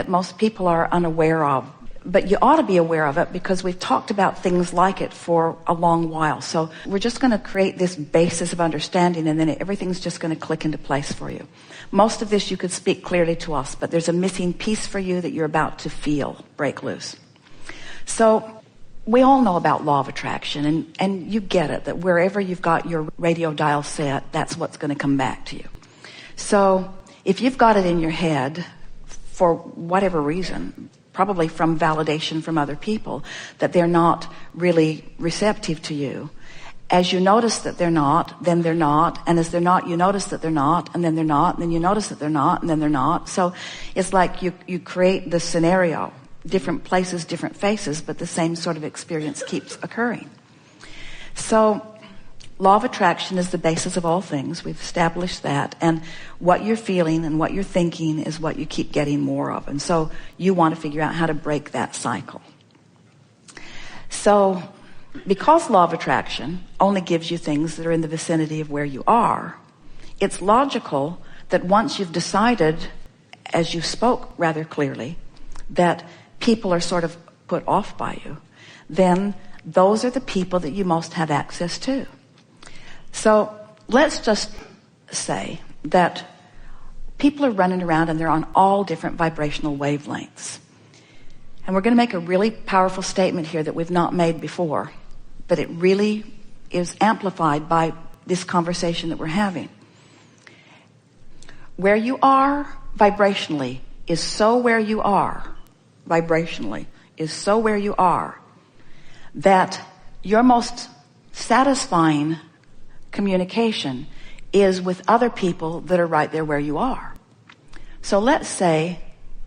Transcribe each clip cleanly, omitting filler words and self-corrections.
that most people are unaware of. But you ought to be aware of it because we've talked about things like it for a long while. So we're just going to create this basis of understanding, and then everything's just going to click into place for you. Most of this you could speak clearly to us, but there's a missing piece for you that you're about to feel break loose. So we all know about law of attraction, and you get it, that wherever you've got your radio dial set, that's what's going to come back to you. So if you've got it in your head for whatever reason, probably from validation from other people, that they're not really receptive to you. As you notice that they're not, then they're not. And as they're not, you notice that they're not, and then they're not, and then you notice that they're not, and then they're not. So it's like you create the scenario, different places, different faces, but the same sort of experience keeps occurring. So law of attraction is the basis of all things. We've established that. And what you're feeling and what you're thinking is what you keep getting more of. And so you want to figure out how to break that cycle. So because law of attraction only gives you things that are in the vicinity of where you are, it's logical that once you've decided, as you spoke rather clearly, that people are sort of put off by you, then those are the people that you most have access to. So let's just say that people are running around and they're on all different vibrational wavelengths. And we're going to make a really powerful statement here that we've not made before, but it really is amplified by this conversation that we're having. Where you are vibrationally is so where you are, vibrationally, is so where you are, that your most satisfying communication is with other people that are right there where you are. So let's say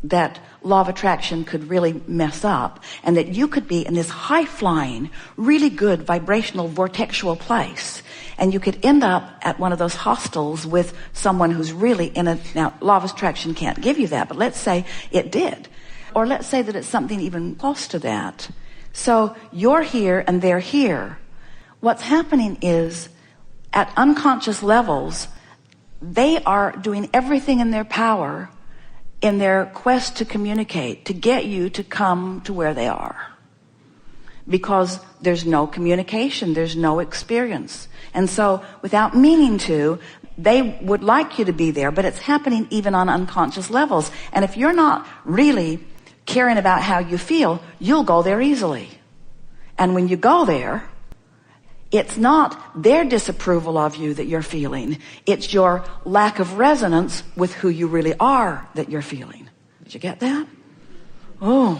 that law of attraction could really mess up, and that you could be in this high-flying, really good vibrational vortexual place, and you could end up at one of those hostels with someone who's really in a... Now, law of attraction can't give you that, but let's say it did. Or let's say that it's something even close to that. So you're here and they're here. What's happening is, at unconscious levels, they are doing everything in their power in their quest to communicate, to get you to come to where they are. Because there's no communication, there's no experience. And so, without meaning to, they would like you to be there, but it's happening even on unconscious levels. And if you're not really caring about how you feel, you'll go there easily. And when you go there, it's not their disapproval of you that you're feeling. It's your lack of resonance with who you really are that you're feeling. Did you get that? Oh.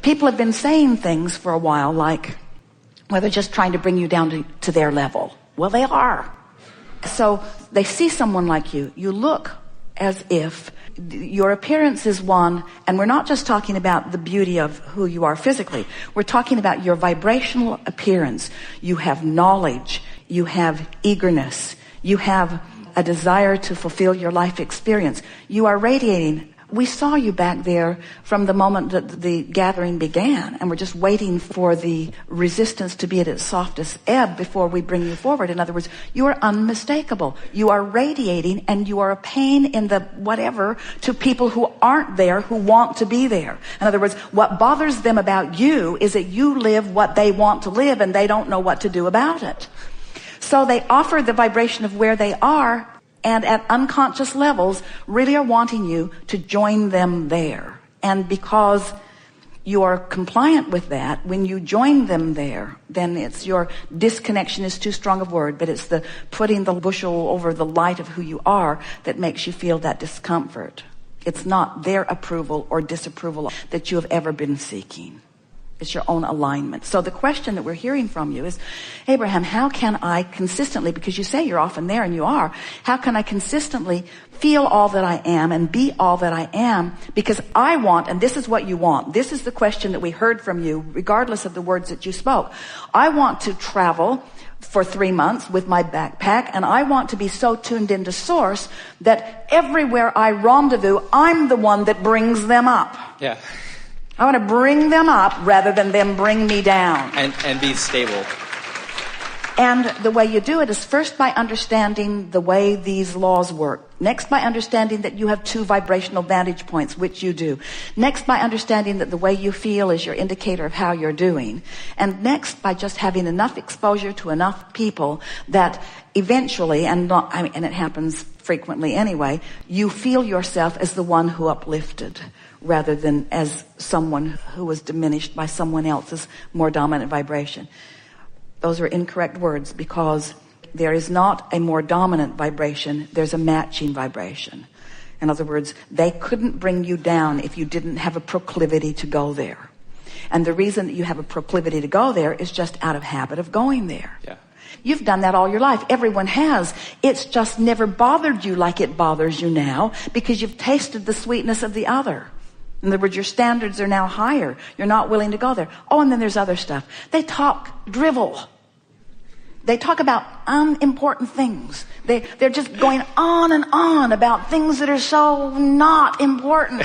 People have been saying things for a while like, well, they're just trying to bring you down to their level. Well, they are. So they see someone like you. You look as if your appearance is one, and we're not just talking about the beauty of who you are physically. We're talking about your vibrational appearance. You have knowledge. You have eagerness. You have a desire to fulfill your life experience. You are radiating. We saw you back there from the moment that the gathering began, and we're just waiting for the resistance to be at its softest ebb before we bring you forward. In other words, you are unmistakable. You are radiating, and you are a pain in the whatever to people who aren't there, who want to be there. In other words, what bothers them about you is that you live what they want to live, and they don't know what to do about it. So they offer the vibration of where they are, and at unconscious levels really are wanting you to join them there. And because you are compliant with that, when you join them there, then it's your disconnection is too strong a word, but it's the putting the bushel over the light of who you are that makes you feel that discomfort. It's not their approval or disapproval that you have ever been seeking. It's your own alignment. So the question that we're hearing from you is, Abraham, how can I consistently, because you say you're often there and you are, how can I consistently feel all that I am and be all that I am? Because I want, and this is what you want, this is the question that we heard from you, regardless of the words that you spoke. I want to travel for 3 months with my backpack, and I want to be so tuned into source that everywhere I rendezvous, I'm the one that brings them up. Yeah. I want to bring them up rather than them bring me down. And be stable. And the way you do it is first by understanding the way these laws work. Next, by understanding that you have 2 vibrational vantage points, which you do. Next, by understanding that the way you feel is your indicator of how you're doing. And next, by just having enough exposure to enough people that eventually, and it happens frequently anyway, you feel yourself as the one who uplifted, rather than as someone who was diminished by someone else's more dominant vibration. Those are incorrect words, because there is not a more dominant vibration, there's a matching vibration. In other words, they couldn't bring you down if you didn't have a proclivity to go there. And the reason that you have a proclivity to go there is just out of habit of going there. Yeah. You've done that all your life. Everyone has. It's just never bothered you like it bothers you now, because you've tasted the sweetness of the other. In other words, your standards are now higher. You're not willing to go there. Oh, and then there's other stuff. They talk drivel. They talk about unimportant things. They're just going on and on about things that are so not important.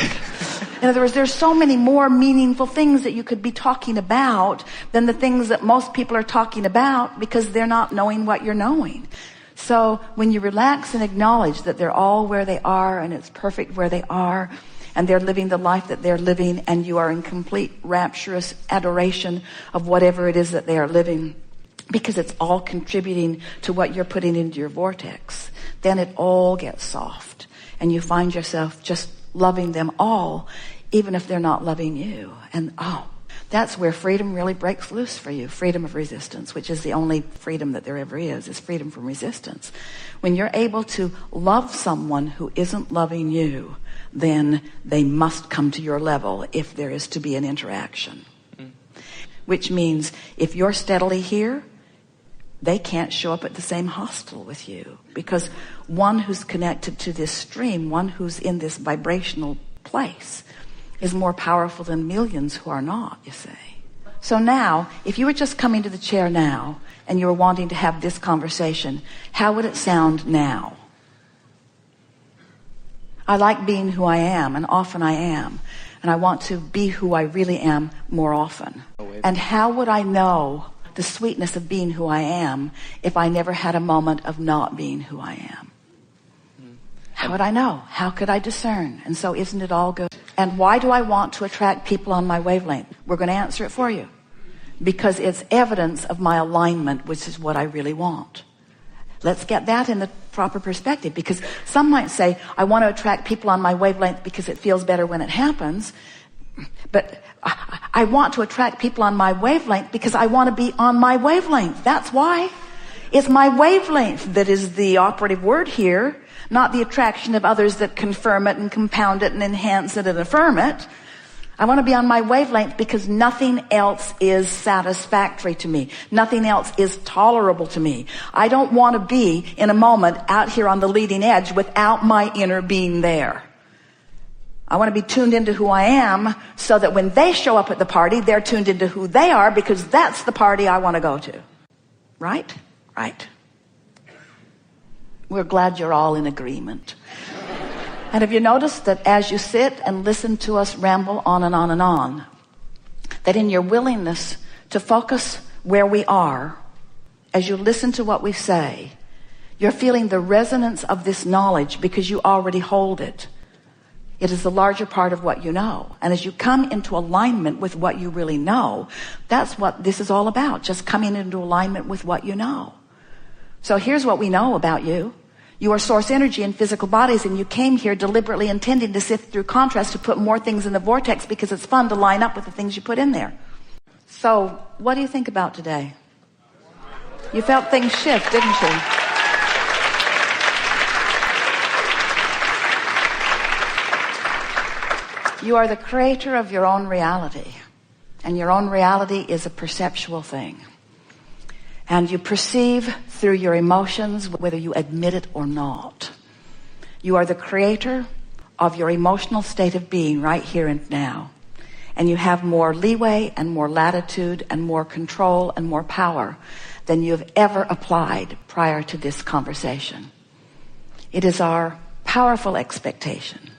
In other words, there's so many more meaningful things that you could be talking about than the things that most people are talking about, because they're not knowing what you're knowing. So when you relax and acknowledge that they're all where they are and it's perfect where they are, and they're living the life that they're living, and you are in complete rapturous adoration of whatever it is that they are living, because it's all contributing to what you're putting into your vortex, then it all gets soft, and you find yourself just loving them all, even if they're not loving you. And that's where freedom really breaks loose for you. Freedom of resistance, which is the only freedom that there ever is freedom from resistance. When you're able to love someone who isn't loving you, then they must come to your level if there is to be an interaction. Which means if you're steadily here, they can't show up at the same hostel with you, because one who's connected to this stream, one who's in this vibrational place, is more powerful than millions who are not, you see. So now, if you were just coming to the chair now and you were wanting to have this conversation, how would it sound now? I like being who I am, and often I am, and I want to be who I really am more often. And how would I know the sweetness of being who I am if I never had a moment of not being who I am? How would I know? How could I discern? And so isn't it all good? And why do I want to attract people on my wavelength? We're going to answer it for you. Because it's evidence of my alignment, which is what I really want. Let's get that in the proper perspective, because some might say, I want to attract people on my wavelength because it feels better when it happens. But I want to attract people on my wavelength because I want to be on my wavelength. That's why. It's my wavelength that is the operative word here, not the attraction of others that confirm it and compound it and enhance it and affirm it. I want to be on my wavelength because nothing else is satisfactory to me. Nothing else is tolerable to me. I don't want to be in a moment out here on the leading edge without my inner being there. I want to be tuned into who I am so that when they show up at the party, they're tuned into who they are, because that's the party I want to go to. Right? Right. We're glad you're all in agreement. And have you noticed that as you sit and listen to us ramble on and on and on, that in your willingness to focus where we are, as you listen to what we say, you're feeling the resonance of this knowledge because you already hold it. It is the larger part of what you know. And as you come into alignment with what you really know, that's what this is all about, just coming into alignment with what you know. So here's what we know about you. You are source energy in physical bodies, and you came here deliberately intending to sift through contrast, to put more things in the vortex because it's fun to line up with the things you put in there. So what do you think about today? You felt things shift, didn't you? You are the creator of your own reality, and your own reality is a perceptual thing. And you perceive through your emotions, whether you admit it or not. You are the creator of your emotional state of being right here and now. And you have more leeway and more latitude and more control and more power than you have ever applied prior to this conversation. It is our powerful expectation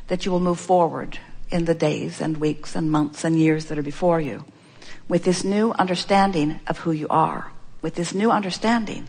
that you will move forward in the days and weeks and months and years that are before you with this new understanding of who you are. with this new understanding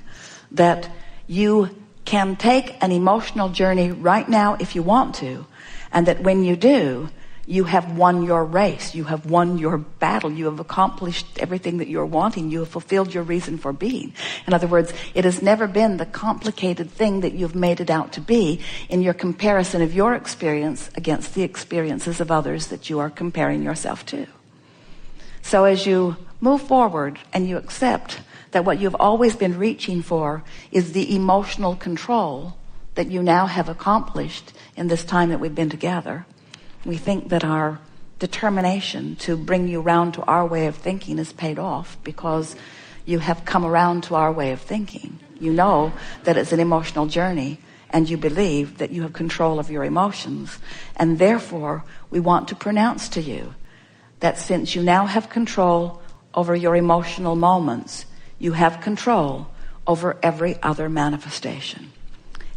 that you can take an emotional journey right now if you want to, and that when you do, you have won your race, you have won your battle, you have accomplished everything that you're wanting, you have fulfilled your reason for being. In other words, it has never been the complicated thing that you've made it out to be in your comparison of your experience against the experiences of others that you are comparing yourself to. So as you move forward and you accept that what you've always been reaching for is the emotional control that you now have accomplished in this time that we've been together, we think that our determination to bring you round to our way of thinking is paid off, because you have come around to our way of thinking. You know that it's an emotional journey, and you believe that you have control of your emotions. And therefore, we want to pronounce to you that since you now have control over your emotional moments, you have control over every other manifestation.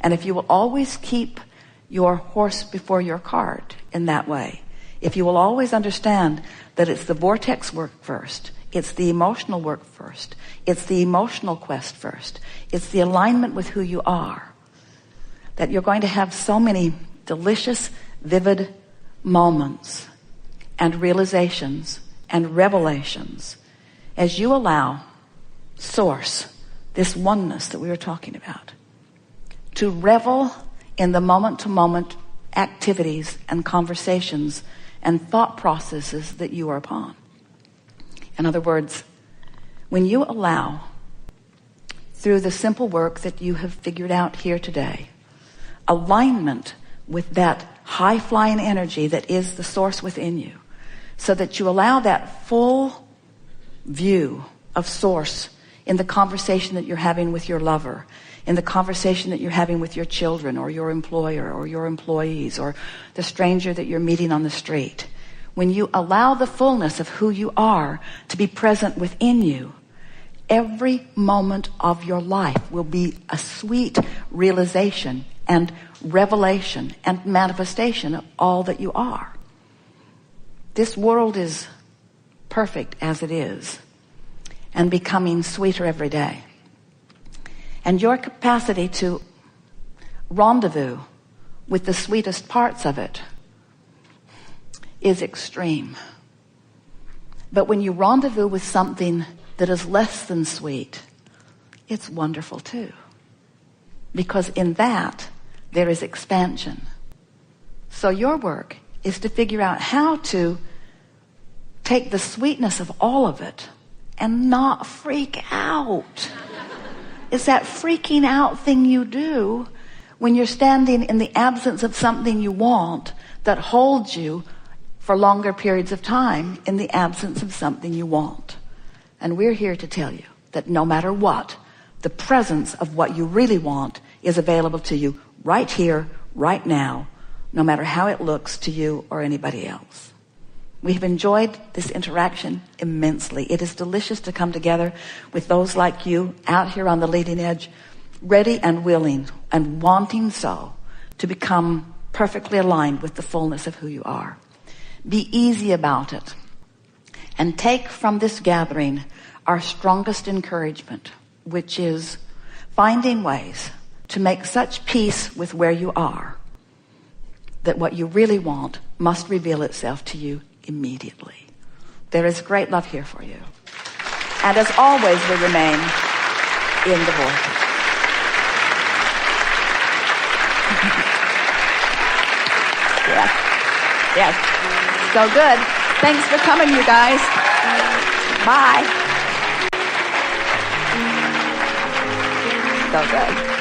And if you will always keep your horse before your cart in that way, if you will always understand that it's the vortex work first, it's the emotional work first, it's the emotional quest first, it's the alignment with who you are, that you're going to have so many delicious, vivid moments and realizations and revelations as you allow Source, this oneness that we were talking about, to revel in the moment-to-moment activities and conversations and thought processes that you are upon. In other words, when you allow, through the simple work that you have figured out here today, alignment with that high-flying energy that is the source within you, so that you allow that full view of source in the conversation that you're having with your lover, in the conversation that you're having with your children or your employer or your employees or the stranger that you're meeting on the street. When you allow the fullness of who you are to be present within you, every moment of your life will be a sweet realization and revelation and manifestation of all that you are. This world is perfect as it is, and becoming sweeter every day. And your capacity to rendezvous with the sweetest parts of it is extreme. But when you rendezvous with something that is less than sweet, it's wonderful too. Because in that, there is expansion. So your work is to figure out how to take the sweetness of all of it and not freak out. It's that freaking out thing you do when you're standing in the absence of something you want that holds you for longer periods of time in the absence of something you want. And we're here to tell you that no matter what, the presence of what you really want is available to you right here, right now, no matter how it looks to you or anybody else. We have enjoyed this interaction immensely. It is delicious to come together with those like you out here on the leading edge, ready and willing and wanting so to become perfectly aligned with the fullness of who you are. Be easy about it and take from this gathering our strongest encouragement, which is finding ways to make such peace with where you are that what you really want must reveal itself to you immediately. There is great love here for you. And as always, we remain in the vortex. Yes. Yes. So good. Thanks for coming, you guys. Bye. So good.